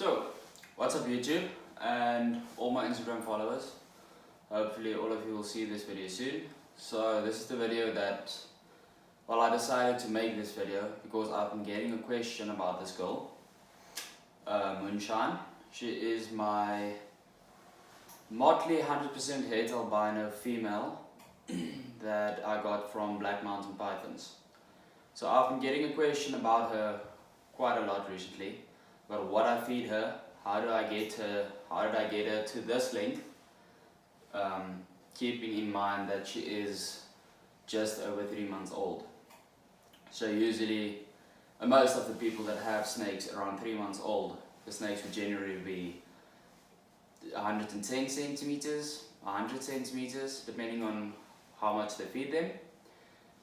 So, what's up YouTube and all my Instagram followers? Hopefully all of you will see this video soon. So this is the video that, well, I decided to make this video because I've been getting a question about this girl, Moonshine. She is my motley 100% het albino female that I got from black mountain pythons. So I've been getting a question about her quite a lot recently. But what I feed her, how did I get her to this length, keeping in mind that she is just over 3 months old. So usually, most of the people that have snakes around 3 months old, the snakes would generally be 110 centimeters, 100 centimeters, depending on how much they feed them.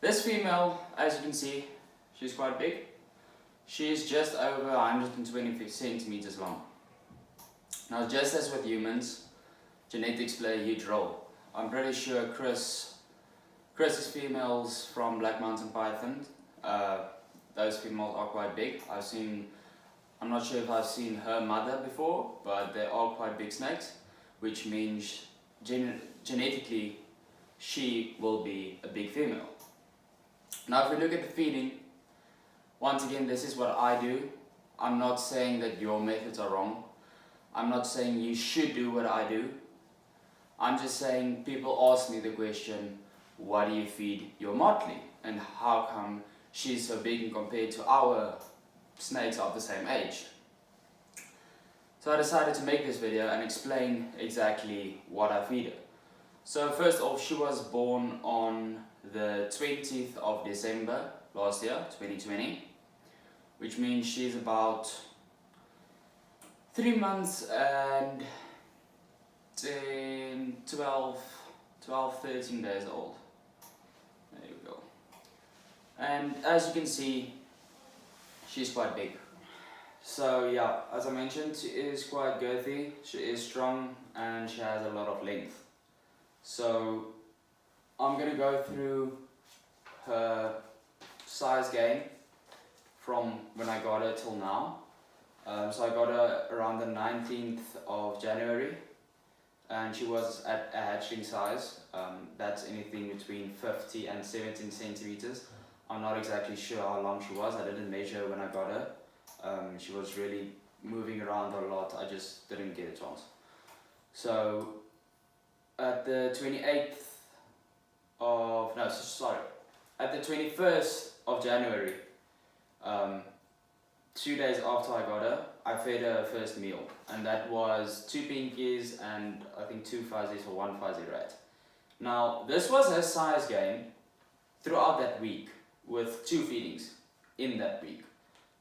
This female, as you can see, she's quite big. She is just over 120 centimeters long. Now, just as with humans, genetics play a huge role. I'm pretty sure Chris's females from Black Mountain Python, those females are quite big. I'm not sure if I've seen her mother before, but they are quite big snakes, which means genetically she will be a big female. Now, if we look at the feeding, once again, this is what I do. I'm not saying that your methods are wrong. I'm not saying you should do what I do. I'm just saying people ask me the question, what do you feed your motley? And how come she's so big compared to our snakes of the same age? So I decided to make this video and explain exactly what I feed her. So first off, she was born on the 20th of December last year, 2020. Which means she's about 3 months and 12, 13 days old. There you go. And as you can see, she's quite big. So yeah, as I mentioned, she is quite girthy, she is strong, and she has a lot of length. So I'm going to go through her size gain from when I got her till now. So I got her around the 19th of January and she was at a hatchling size. That's anything between 50 and 17 centimeters. I'm not exactly sure how long she was. I didn't measure when I got her. She was really moving around a lot. I just didn't get a chance. So at the 21st of January, 2 days after I got her, I fed her first meal, and that was 2 pinkies and I think 2 fuzzies or 1 fuzzy rat. Now this was her size gain throughout that week with 2 feedings in that week.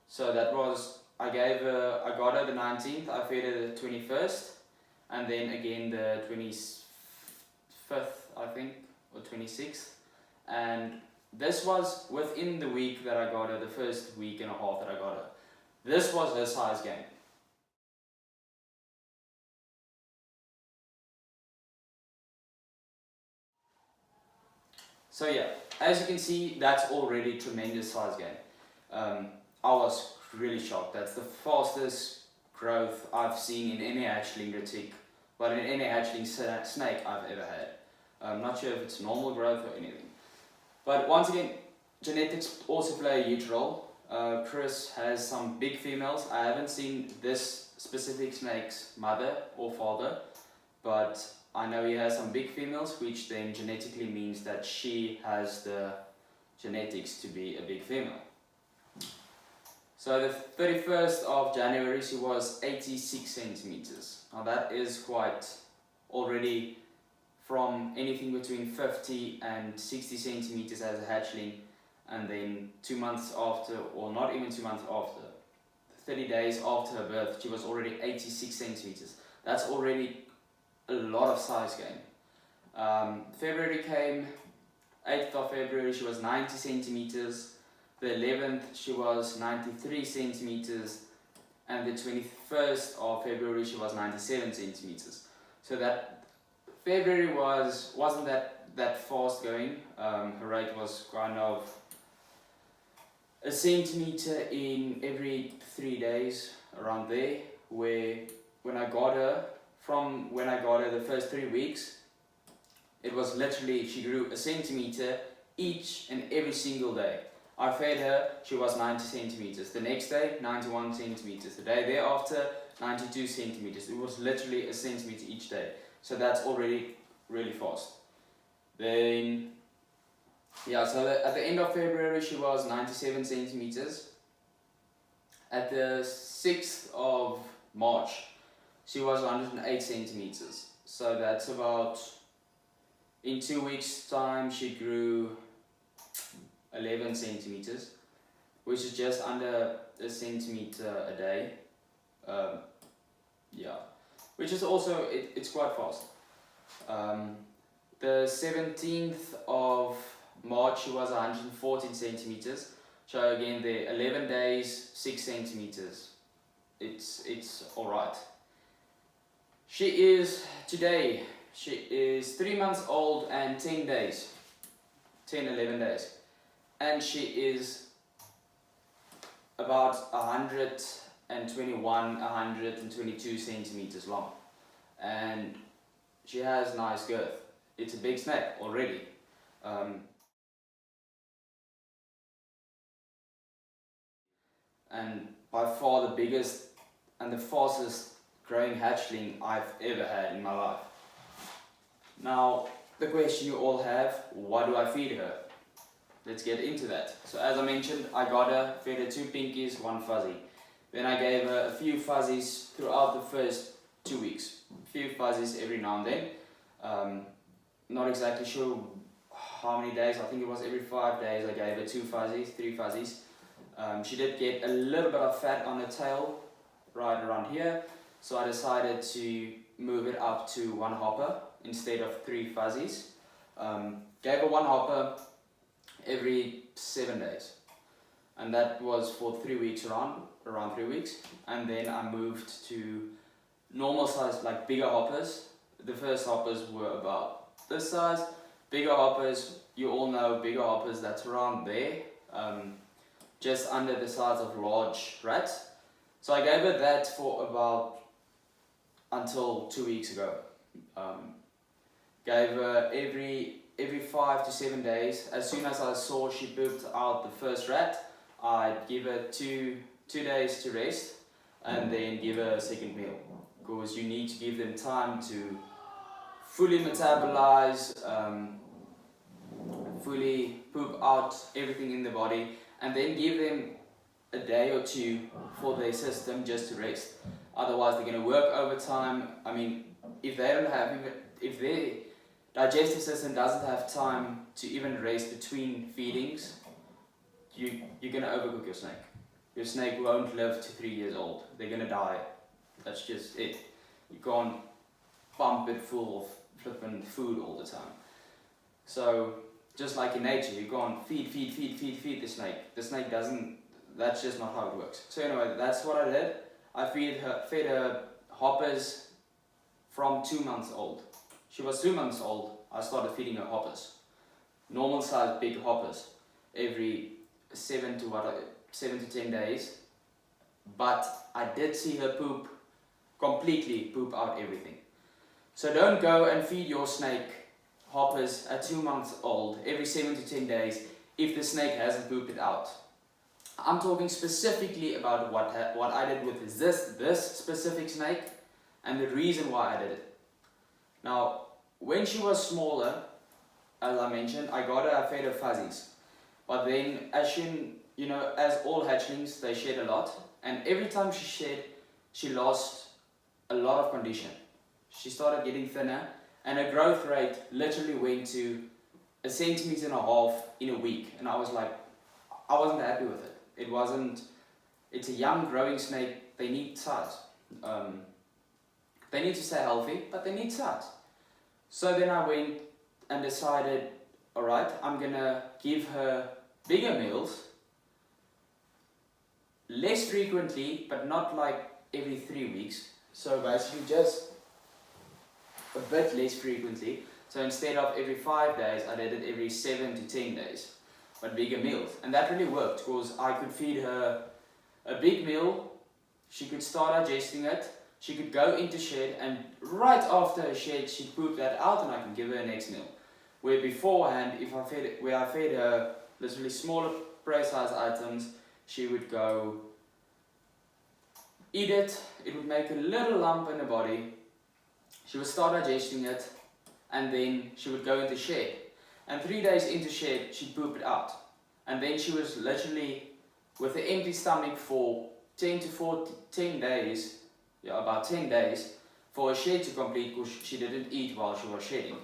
So that was, I got her the 19th, I fed her the 21st, and then again the 25th I think, or 26th, and this was within the week that I got her, the first week and a half that I got her. This was her size gain. So yeah, as you can see, that's already tremendous size gain. I was really shocked. That's the fastest growth I've seen in any hatchling retic, but in any hatchling snake I've ever had. I'm not sure if it's normal growth or anything. But once again, genetics also play a huge role. Chris has some big females. I haven't seen this specific snake's mother or father, but I know he has some big females, which then genetically means that she has the genetics to be a big female. So the 31st of January she was 86 centimeters. Now that is quite already from anything between 50 and 60 centimeters as a hatchling, and then 2 months after, or not even 2 months after, 30 days after her birth, she was already 86 centimeters. That's already a lot of size gain. February came, 8th of February she was 90 centimeters, the 11th she was 93 centimeters, and the 21st of February she was 97 centimeters. So that February wasn't that fast going. Her rate was kind of a centimeter in every 3 days, around there. where when I got her the first 3 weeks, it was literally, she grew a centimeter each and every single day. I fed her, she was 90 centimeters. The next day, 91 centimeters. The day thereafter, 92 centimeters. It was literally a centimeter each day. So that's already really fast. Then, yeah, so at the end of February, she was 97 centimeters. At the 6th of March, she was 108 centimeters. So that's about, in 2 weeks' time, she grew 11 centimeters, which is just under a centimeter a day. Yeah, which is also, it's quite fast. The 17th of March, she was 114 centimeters. So again, there 11 days, 6 centimeters. It's all right. She is 3 months old and 10 days, 11 days. And she is about 121, 122 centimeters long. And she has nice girth. It's a big snake already. And by far the biggest and the fastest growing hatchling I've ever had in my life. Now, the question you all have, what do I feed her? Let's get into that. So as I mentioned, I got her, fed her 2 pinkies, 1 fuzzy. Then I gave her a few fuzzies throughout the first 2 weeks. A few fuzzies every now and then. Not exactly sure how many days, I think it was every 5 days I gave her 2 fuzzies, 3 fuzzies. She did get a little bit of fat on her tail, right around here. So I decided to move it up to 1 hopper instead of 3 fuzzies. Gave her 1 hopper every 7 days, and that was for 3 weeks, around 3 weeks. And then I moved to normal size, like bigger hoppers. The first hoppers were about this size. Bigger hoppers, you all know bigger hoppers, that's around there, just under the size of large rats. So I gave her that for about until 2 weeks ago. Gave her every 5 to 7 days. As soon as I saw she pooped out the first rat, I'd give her 2 days to rest and then give her a second meal, because you need to give them time to fully metabolize, fully poop out everything in the body, and then give them a day or 2 for their system just to rest. Otherwise they're going to work overtime. I mean, if their digestive system doesn't have time to even rest between feedings, you're going to overcook your snake. Your snake won't live to 3 years old. They're going to die. That's just it. You can't pump it full of flipping food all the time. So, just like in nature, you can't feed the snake. The snake doesn't, that's just not how it works. So anyway, that's what I did. I fed her hoppers from 2 months old. She was 2 months old, I started feeding her hoppers. Normal size big hoppers every 7 to 10 days. But I did see her completely poop out everything. So don't go and feed your snake hoppers at 2 months old every 7 to 10 days if the snake hasn't pooped it out. I'm talking specifically about what I did with this specific snake and the reason why I did it. Now, when she was smaller, as I mentioned, I fed her fuzzies. But then, as all hatchlings, they shed a lot. And every time she shed, she lost a lot of condition. She started getting thinner, and her growth rate literally went to 1.5 centimeters in a week. And I wasn't happy with it. It's a young growing snake, they need size. They need to stay healthy, but they need size. So then I went and decided, alright, I'm gonna give her bigger meals, less frequently, but not like every 3 weeks. So basically just a bit less frequently. So instead of every 5 days, I did it every 7 to 10 days, but bigger meals. And that really worked, because I could feed her a big meal she could start digesting it, she could go into shed, and right after her shed, she'd poop that out and I can give her her next meal. Where beforehand, where I fed her literally smaller prey-sized items, she would go eat it, it would make a little lump in her body, she would start digesting it, and then she would go into shed. And 3 days into shed, she'd poop it out. And then she was literally with an empty stomach for 10 days, about 10 days, for a shed to complete because she didn't eat while she was shedding.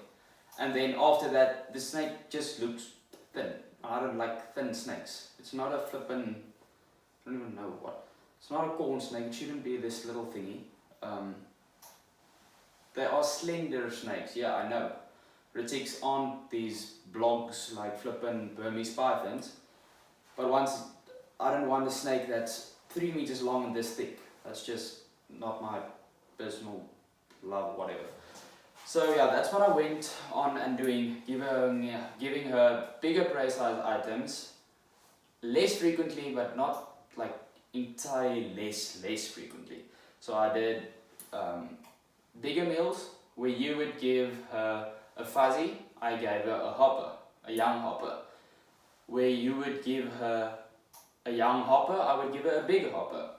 And then after that, the snake just looks thin. I don't like thin snakes. It's not a flippin', I don't even know what. It's not a corn snake, it shouldn't be this little thingy. They are slender snakes, yeah, I know. Retics aren't these blogs like flippin' Burmese pythons. But I don't want a snake that's 3 meters long and this thick. That's just not my personal love, whatever. So yeah, that's what I went on and doing, giving her bigger prey-sized items, less frequently, but not like entirely less frequently. So I did bigger meals where you would give her a fuzzy, I gave her a hopper, a young hopper. Where you would give her a young hopper, I would give her a big hopper.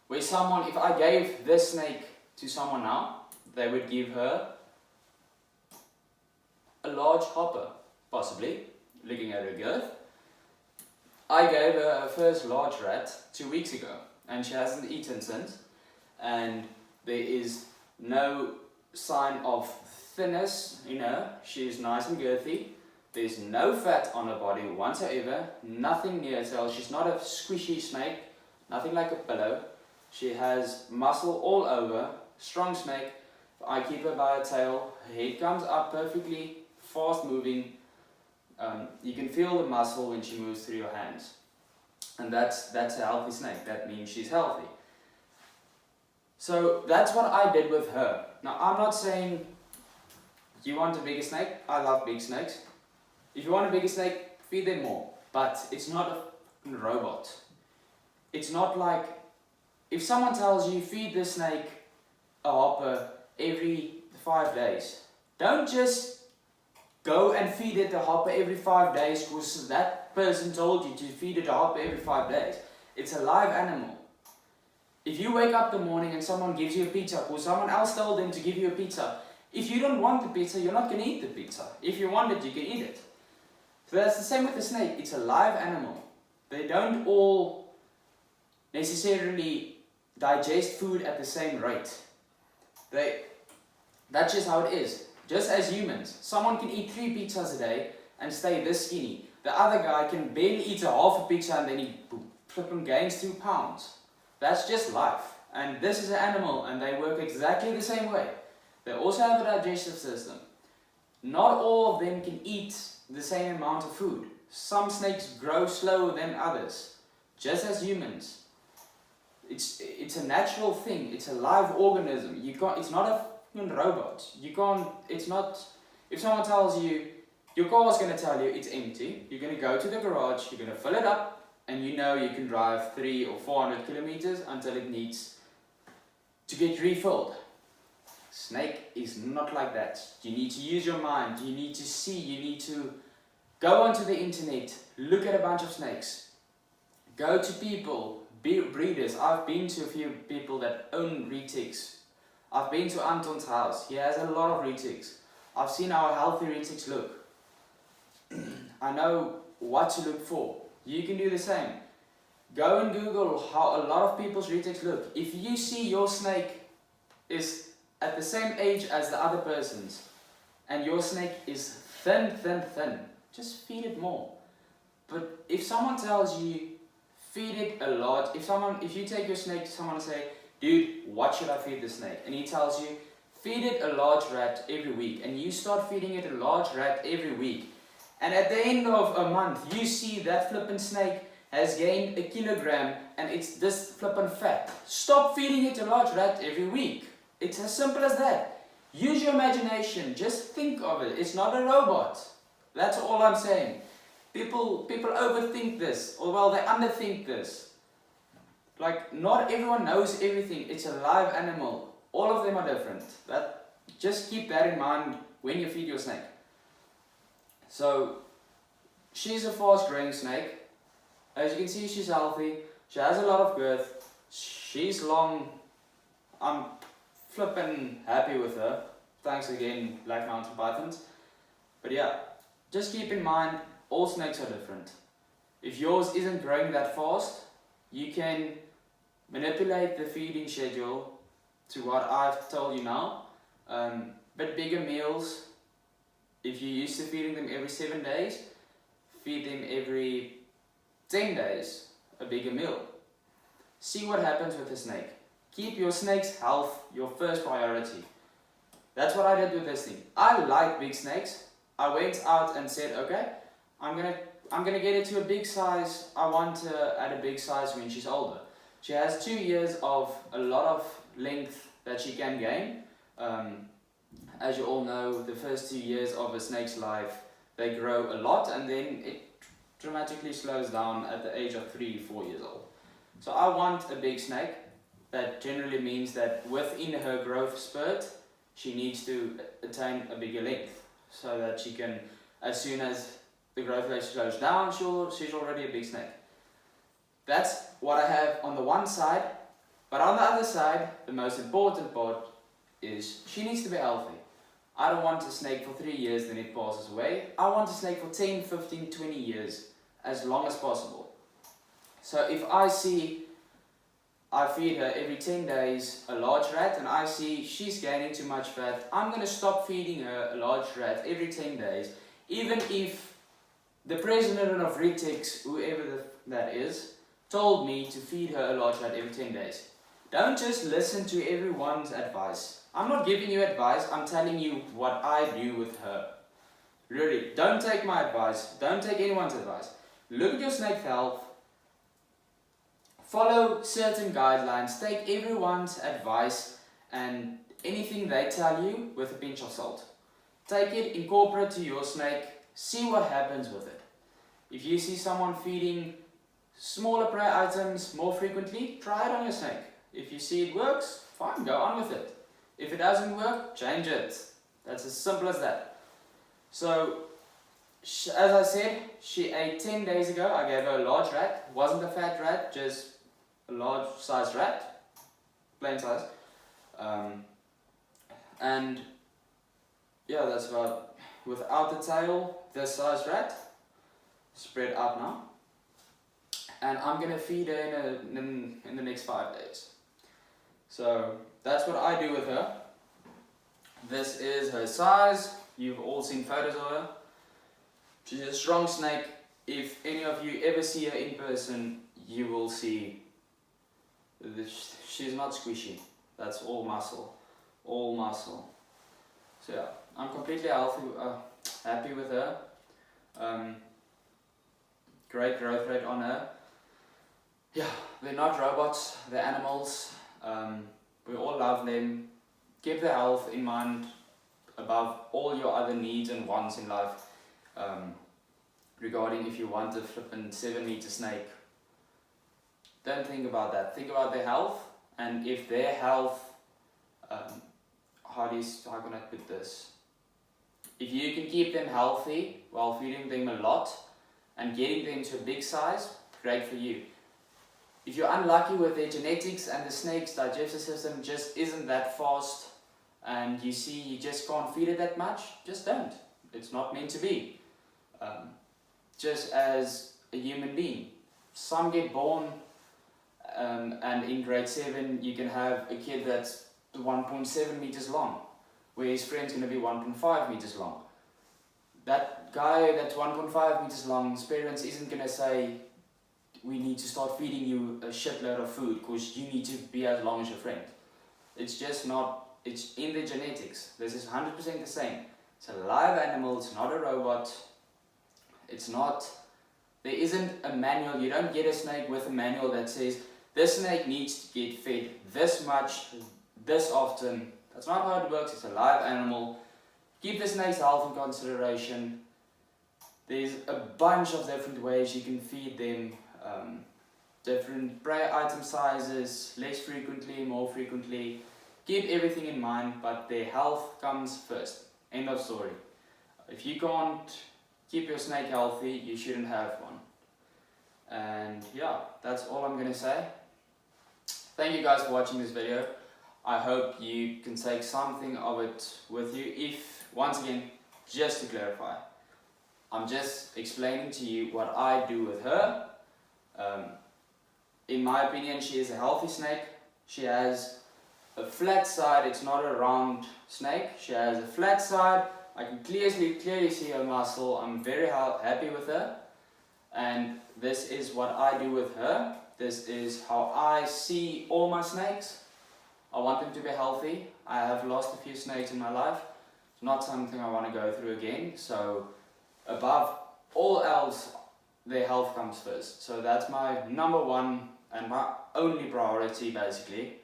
Where someone, if I gave this snake to someone now, they would give her a large hopper, possibly, looking at her girth. I gave her her first large rat 2 weeks ago, and she hasn't eaten since, and there is no sign of thinness in her. She's nice and girthy. There's no fat on her body whatsoever, nothing near her tail. She's not a squishy snake, nothing like a pillow. She has muscle all over, strong snake. I keep her by her tail, her head comes up perfectly, fast moving. You can feel the muscle when she moves through your hands. And that's a healthy snake, that means she's healthy. So that's what I did with her. Now I'm not saying, you want a bigger snake? I love big snakes. If you want a bigger snake, feed them more. But it's not a robot. It's not like, if someone tells you feed the snake a hopper every 5 days, don't just go and feed it a hopper every 5 days because that person told you to feed it a hopper every 5 days. It's a live animal. If you wake up in the morning and someone gives you a pizza or someone else told them to give you a pizza, if you don't want the pizza, you're not going to eat the pizza. If you want it, you can eat it. So that's the same with the snake. It's a live animal. They don't all necessarily digest food at the same rate. That's just how it is. Just as humans, someone can eat 3 pizzas a day and stay this skinny. The other guy can barely eat a half a pizza and then he flipping gains 2 pounds. That's just life. And this is an animal and they work exactly the same way. They also have a digestive system. Not all of them can eat the same amount of food. Some snakes grow slower than others, just as humans. It's a natural thing. It's a live organism. It's not a robot. It's not, if someone tells you, your car is going to tell you it's empty, you're going to go to the garage, you're going to fill it up, and you know you can drive 300 or 400 kilometers until it needs to get refilled. Snake is not like that. You need to use your mind, you need to see, you need to go onto the internet, look at a bunch of snakes, go to people, breeders. I've been to a few people that own retics. I've been to Anton's house, he has a lot of retics. I've seen how healthy retics look. I know what to look for. You can do the same. Go and Google how a lot of people's retics look. If you see your snake is at the same age as the other person's, and your snake is thin, just feed it more. But if someone tells you, feed it a lot, if you take your snake to someone and say, dude, what should I feed the snake? And he tells you, feed it a large rat every week, and you start feeding it a large rat every week, and at the end of a month, you see that flippin' snake has gained 1 kilogram, and it's this flippin' fat. Stop feeding it a large rat every week. It's as simple as that. Use your imagination. Just think of it. It's not a robot. That's all I'm saying. People overthink this, or well, they underthink this. Like, not everyone knows everything. It's a live animal. All of them are different. Just keep that in mind when you feed your snake. So, she's a fast growing snake. As you can see, she's healthy. She has a lot of girth. She's long. I'm flippin' happy with her. Thanks again, Black Mountain Pythons. But yeah, just keep in mind, all snakes are different. If yours isn't growing that fast, you can manipulate the feeding schedule to what I've told you now. But bigger meals, if you're used to feeding them every 7 days, feed them every 10 days, a bigger meal. See what happens with the snake. Keep your snake's health your first priority. That's what I did with this thing. I like big snakes. I went out and said, okay, I'm gonna get it to a big size. I want her at a big size when she's older. She has 2 years of a lot of length that she can gain. As you all know, the first 2 years of a snake's life, they grow a lot, and then it dramatically slows down at the age of 3-4 years old. So I want a big snake. That generally means that within her growth spurt, she needs to attain a bigger length, so that she can, as soon as the growth rate slows down, she's already a big snake. That's what I have on the one side, but on the other side, the most important part is she needs to be healthy. I don't want a snake for 3 years, then it passes away. I want a snake for 10, 15, 20 years, as long as possible. So if I feed her every 10 days a large rat, and I see she's gaining too much fat, I'm going to stop feeding her a large rat every 10 days, even if the president of retics, whoever that is, told me to feed her a large rat every 10 days. Don't just listen to everyone's advice. I'm not giving you advice, I'm telling you what I do with her. Really, don't take my advice, don't take anyone's advice. Look at your snake's health, follow certain guidelines, take everyone's advice and anything they tell you with a pinch of salt. Take it, incorporate to your snake, see what happens with it. If you see someone feeding smaller prey items more frequently, try it on your snake. If you see it works, fine, go on with it. If it doesn't work, change it. That's as simple as that. So, as I said, she ate 10 days ago. I gave her a large rat. It wasn't a fat rat, just a large size rat. Plain size. And yeah, that's about, without the tail, this size rat. Spread out now. And I'm going to feed her in the next 5 days. So that's what I do with her. This is her size. You've all seen photos of her. She's a strong snake. If any of you ever see her in person, you will see she's not squishy. That's all muscle. All muscle. So yeah, I'm completely happy with her. Great growth rate on her. Yeah, they're not robots, they're animals. We all love them. Keep their health in mind above all your other needs and wants in life. Regarding if you want a flippin' 7-meter snake, don't think about that. Think about their health, and if their health, how can I put this? If you can keep them healthy while feeding them a lot and getting them to a big size, great for you. If you're unlucky with their genetics and the snake's digestive system just isn't that fast, and you see you just can't feed it that much, just don't. It's not meant to be. Just as a human being. Some get born and in grade 7 you can have a kid that's 1.7 meters long, where his friend's going to be 1.5 meters long. That guy that's 1.5 meters long, his parents isn't going to say, we need to start feeding you a shitload of food because you need to be as long as your friend. It's just not, it's in the genetics. This is 100% the same. It's a live animal, it's not a robot. It's not, there isn't a manual. You don't get a snake with a manual that says, this snake needs to get fed this much, this often. That's not how it works. It's a live animal. Keep the snake's health in consideration. There's a bunch of different ways you can feed them. different prey item sizes, less frequently, more frequently. Keep everything in mind, but their health comes first. End of story. If you can't keep your snake healthy, you shouldn't have one. And yeah, that's all I'm gonna say. Thank you guys for watching this video. I hope you can take something of it with you. If, once again, just to clarify, I'm just explaining to you what I do with her. In my opinion, she is a healthy snake. She has a flat side, it's not a round snake. She has a flat side. I can clearly see her muscle. I'm very happy with her. And this is what I do with her. This is how I see all my snakes. I want them to be healthy. I have lost a few snakes in my life. It's not something I want to go through again. So above all else, their health comes first. So that's my number one and my only priority basically.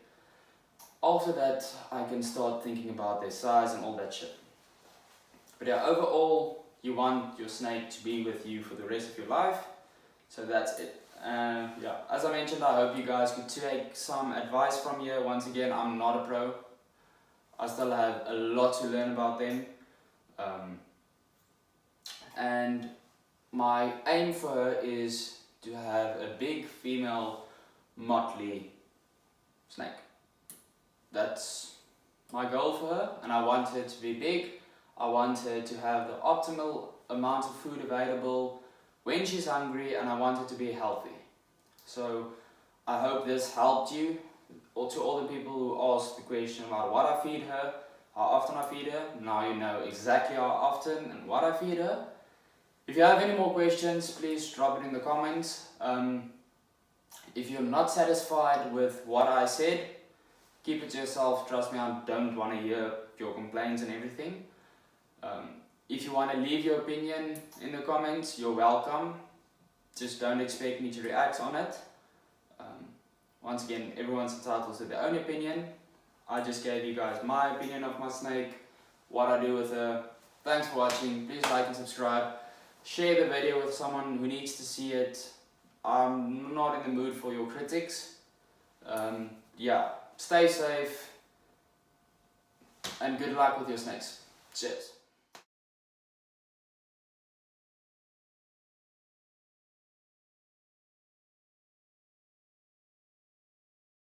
After that, I can start thinking about their size and all that shit. But yeah, overall, you want your snake to be with you for the rest of your life. So that's it. Yeah, as I mentioned, I hope you guys could take some advice from here. Once again, I'm not a pro. I still have a lot to learn about them. And my aim for her is to have a big female motley snake. That's my goal for her, and I want her to be big. I want her to have the optimal amount of food available when she's hungry, and I want her to be healthy. So I hope this helped you. Or to all the people who asked the question about what I feed her, how often I feed her, now you know exactly how often and what I feed her. If you have any more questions, please drop it in the comments. If you're not satisfied with what I said, keep it to yourself. Trust me, I don't want to hear your complaints and everything. If you want to leave your opinion in the comments, you're welcome. Just don't expect me to react on it. Once again, everyone's entitled to their own opinion. I just gave you guys my opinion of my snake, what I do with her. Thanks for watching. Please like and subscribe. Share the video with someone who needs to see it. I'm not in the mood for your critics. Yeah, stay safe and good luck with your snakes. Cheers.